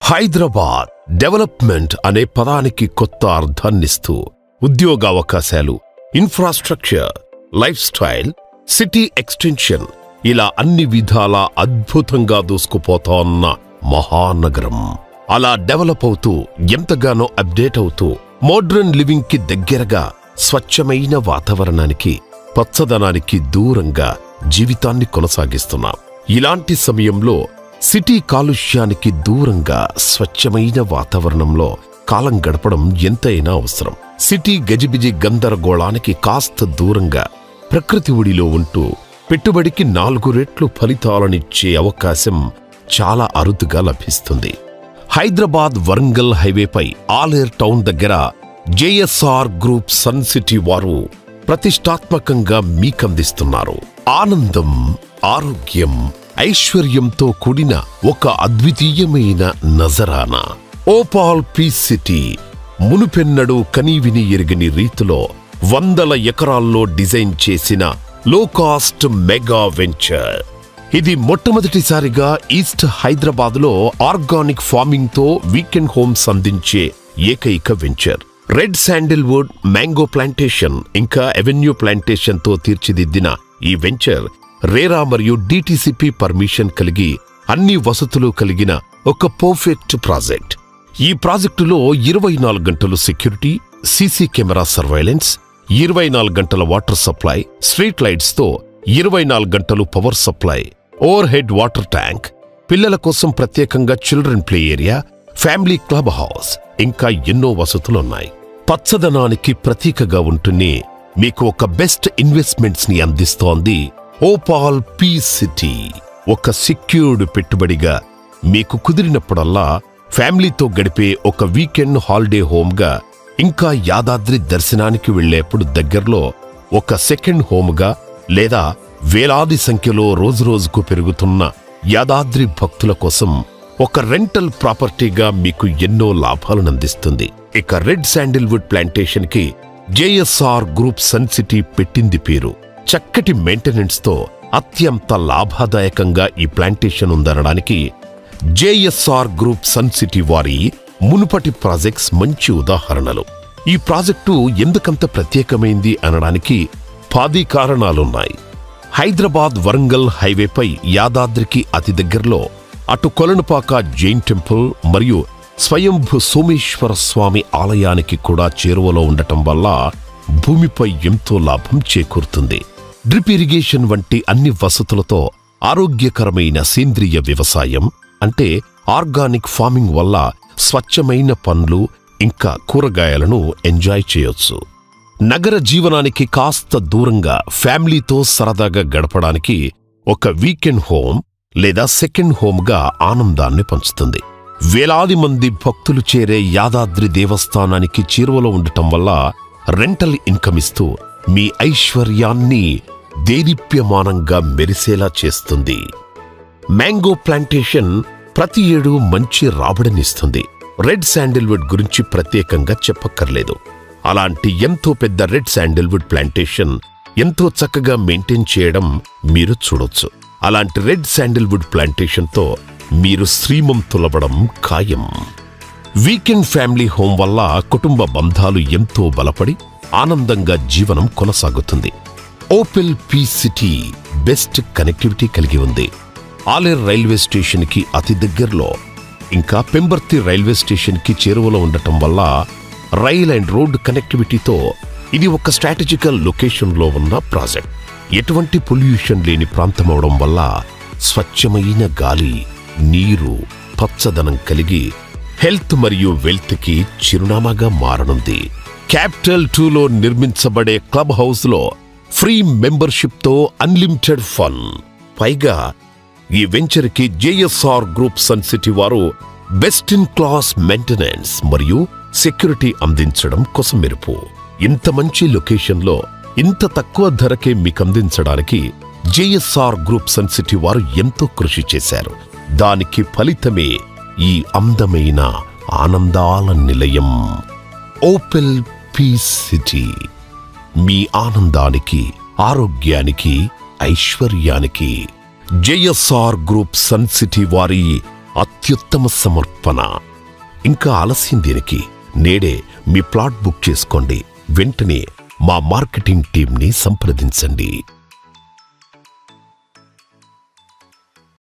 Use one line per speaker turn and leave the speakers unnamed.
Hyderabad development అనే పదానికి కొత్త అర్థాన్నిస్తూ ఉద్యోగావకాశాలు, infrastructure, life style, city extension ఇలా అన్ని విధాలా అద్భుతంగా దూసుకుపోతోన్న మహానగరం. అలా డెవలప్ అవుతూ ఎంతగానో అప్డేట్ అవుతూ మోడ్రన్ లివింగ్ కి దగ్గరగా స్వచ్ఛమైన వాతావరణానికి, పచ్చదనానికి దూరంగా జీవితాన్ని కొనసాగిస్తున్నాం. ఇలాంటి సమయంలో సిటీ కాలుష్యానికి దూరంగా స్వచ్ఛమైన వాతావరణంలో కాలం గడపడం ఎంతైనా అవసరం. సిటీ గజిబిజి గందరగోళానికి కాస్త దూరంగా ప్రకృతి ఒడిలో ఉంటూ పెట్టుబడికి 4 రెట్లు ఫలితాలనిచ్చే అవకాశం చాలా అరుదుగా లభిస్తుంది. హైదరాబాద్ వరంగల్ హైవేపై ఆలేర్ టౌన్ దగ్గర జేఎస్ఆర్ గ్రూప్ సన్ సిటీ వారు ప్రతిష్టాత్మకంగా మీకందిస్తున్నారు ఆనందం, ఆరోగ్యం, ఐశ్వర్యంతో కూడిన ఒక అద్వితీయమైన నజరానా. ఓపాల్ పీస్ సిటీ మునుపెన్నడూ కనీవిని ఎరుగని రీతిలో 100 ఎకరాల్లో డిజైన్ చేసిన లో కాస్ట్ మెగా వెంచర్. ఇది మొట్టమొదటిసారిగా ఈస్ట్ హైదరాబాద్లో ఆర్గానిక్ ఫార్మింగ్ తో వీకెండ్ హోమ్స్ అందించే ఏకైక venture. Red Sandalwood, mango plantation ఇంకా ఎవెన్యూ ప్లాంటేషన్ తో తీర్చిదిద్దిన ఈ వెంచర్ రేరా మరియు డిటిసిపి పర్మిషన్ కలిగి అన్ని వసతులు కలిగిన ఒక పర్ఫెక్ట్ ప్రాజెక్ట్. ఈ ప్రాజెక్టులో 24 గంటలు సెక్యూరిటీ, సీసీ కెమెరా సర్వైలెన్స్, 24 గంటల వాటర్ సప్లై, స్ట్రీట్ లైట్స్ తో 24 గంటలు power supply, over head water tank, పిల్లల కోసం ప్రత్యేకంగా children play area, family club house ఇంకా ఎన్నో వసతులున్నాయి. పచ్చదనానికి ప్రతీకగా ఉంటూనే మీకు ఒక బెస్ట్ ఇన్వెస్ట్మెంట్స్ ని అందిస్తోంది ఓపాల్ పీస్ సిటీ. ఒక సెక్యూర్డ్ పెట్టుబడిగా మీకు కుదిరినప్పుడల్లా ఫ్యామిలీతో గడిపే ఒక వీకెండ్ హాలిడే హోమ్గా, ఇంకా యాదాద్రి దర్శనానికి వెళ్లేప్పుడు దగ్గరలో ఒక సెకండ్ హోమ్గా, లేదా వేలాది సంఖ్యలో రోజురోజుకు పెరుగుతున్న యాదాద్రి భక్తుల కోసం ఒక రెంటల్ ప్రాపర్టీగా మీకు ఎన్నో లాభాలను అందిస్తుంది. ఇక రెడ్ శాండిల్వుడ్ ప్లాంటేషన్ కి జేఎస్ఆర్ గ్రూప్ సన్ సిటీ పెట్టింది పేరు. చక్కటి మెయింటెనెన్స్ తో అత్యంత లాభదాయకంగా ఈ ప్లాంటేషన్ ఉందనడానికి జేఎస్ఆర్ గ్రూప్ సన్ సిటీ వారి మునుపటి ప్రాజెక్ట్స్ మంచి ఉదాహరణలు. ఈ ప్రాజెక్టు ఎందుకంత ప్రత్యేకమైంది అనడానికి 10 కారణాలున్నాయి. హైదరాబాద్ వరంగల్ హైవేపై యాదాద్రికి అతి దగ్గరలో అటు కొలనుపాక జైన్ టెంపుల్ మరియు స్వయంభు సోమేశ్వర స్వామి ఆలయానికి కూడా చేరువలో ఉండటం వల్ల భూమిపై ఎంతో లాభం చేకూరుతుంది. డ్రిప్ ఇరిగేషన్ వంటి అన్ని వసతులతో ఆరోగ్యకరమైన సేంద్రియ వ్యవసాయం అంటే ఆర్గానిక్ ఫార్మింగ్ వల్ల స్వచ్ఛమైన పండ్లు ఇంకా కూరగాయలను ఎంజాయ్ చేయొచ్చు. నగర జీవనానికి కాస్త దూరంగా ఫ్యామిలీతో సరదాగా గడపడానికి ఒక వీకెండ్ హోమ్ లేదా సెకండ్ హోమ్గా ఆనందాన్ని పంచుతుంది. వేలాది మంది భక్తులు చేరే యాదాద్రి దేవస్థానానికి చేరువలో ఉండటం వల్ల రెంటల్ ఇన్కమ్ ఇస్తూ మీ ఐశ్వర్యాన్ని దేదీప్యమానంగా మెరిసేలా చేస్తుంది. మ్యాంగో ప్లాంటేషన్ ప్రతి ఏడూ మంచి రాబడినిస్తుంది. రెడ్ శాండిల్వుడ్ గురించి ప్రత్యేకంగా చెప్పక్కర్లేదు. అలాంటి ఎంతో పెద్ద రెడ్ శాండిల్వుడ్ ప్లాంటేషన్ ఎంతో చక్కగా మెయింటైన్ చేయడం మీరు చూడొచ్చు. అలాంటి రెడ్ శాండిల్వుడ్ ప్లాంటేషన్తో మీరు శ్రీమంతులవ్వడం ఖాయం. వీకెండ్ ఫ్యామిలీ హోమ్ వల్ల కుటుంబ బంధాలు ఎంతో బలపడి ఆనందంగా జీవనం కొనసాగుతుంది. Opel Peace City best connectivity కలిగి ఉంది. ఆలేర్ రైల్వే స్టేషన్ కి అతి దగ్గరలో, ఇంకా పెంబర్తి రైల్వే స్టేషన్ కి చేరువలో ఉండటం వల్ల రైల్ అండ్ రోడ్ కనెక్టివిటీతో ఇది ఒక స్ట్రాటజికల్ లొకేషన్లో ఉన్న ప్రాజెక్ట్. ఎటువంటి పొల్యూషన్ లేని ప్రాంతమవడం వల్ల స్వచ్ఛమైన గాలి, నీరు, పచ్చదనం కలిగి హెల్త్ మరియు వెల్త్ కి చిరునామాగా మారనుంది. క్యాపిటల్ 2లో నిర్మించబడే క్లబ్ హౌస్ లో ఫ్రీ మెంబర్షిప్ తో అన్లిమిటెడ్ ఫన్. పైగా ఈ వెంచర్ కి జేఎస్ఆర్ గ్రూప్ సన్ సిటీ వారు బెస్ట్ ఇన్ క్లాస్ మెయింటెనెన్స్ మరియు సెక్యూరిటీ అందించడం కోసం మెరుపు. ఇంత మంచి లొకేషన్లో ఇంత తక్కువ ధరకే మీకందించడానికి జేఎస్ఆర్ గ్రూప్ సన్ సిటీ వారు ఎంతో కృషి చేశారు. దానికి ఫలితమే ఈ అందమైన ఆనందాల నిలయం ఓపెల్ పీస్ సిటీ. మీ ఆనందానికి, ఆరోగ్యానికి, ఐశ్వర్యానికి జేఎస్ఆర్ గ్రూప్ సన్ సిటీ వారి అత్యుత్తమ సమర్పణ. ఇంకా ఆలస్యం దేనికి? నేడే మీ ప్లాట్ బుక్ చేసుకోండి. వెంటనే మా మార్కెటింగ్ టీంని సంప్రదించండి.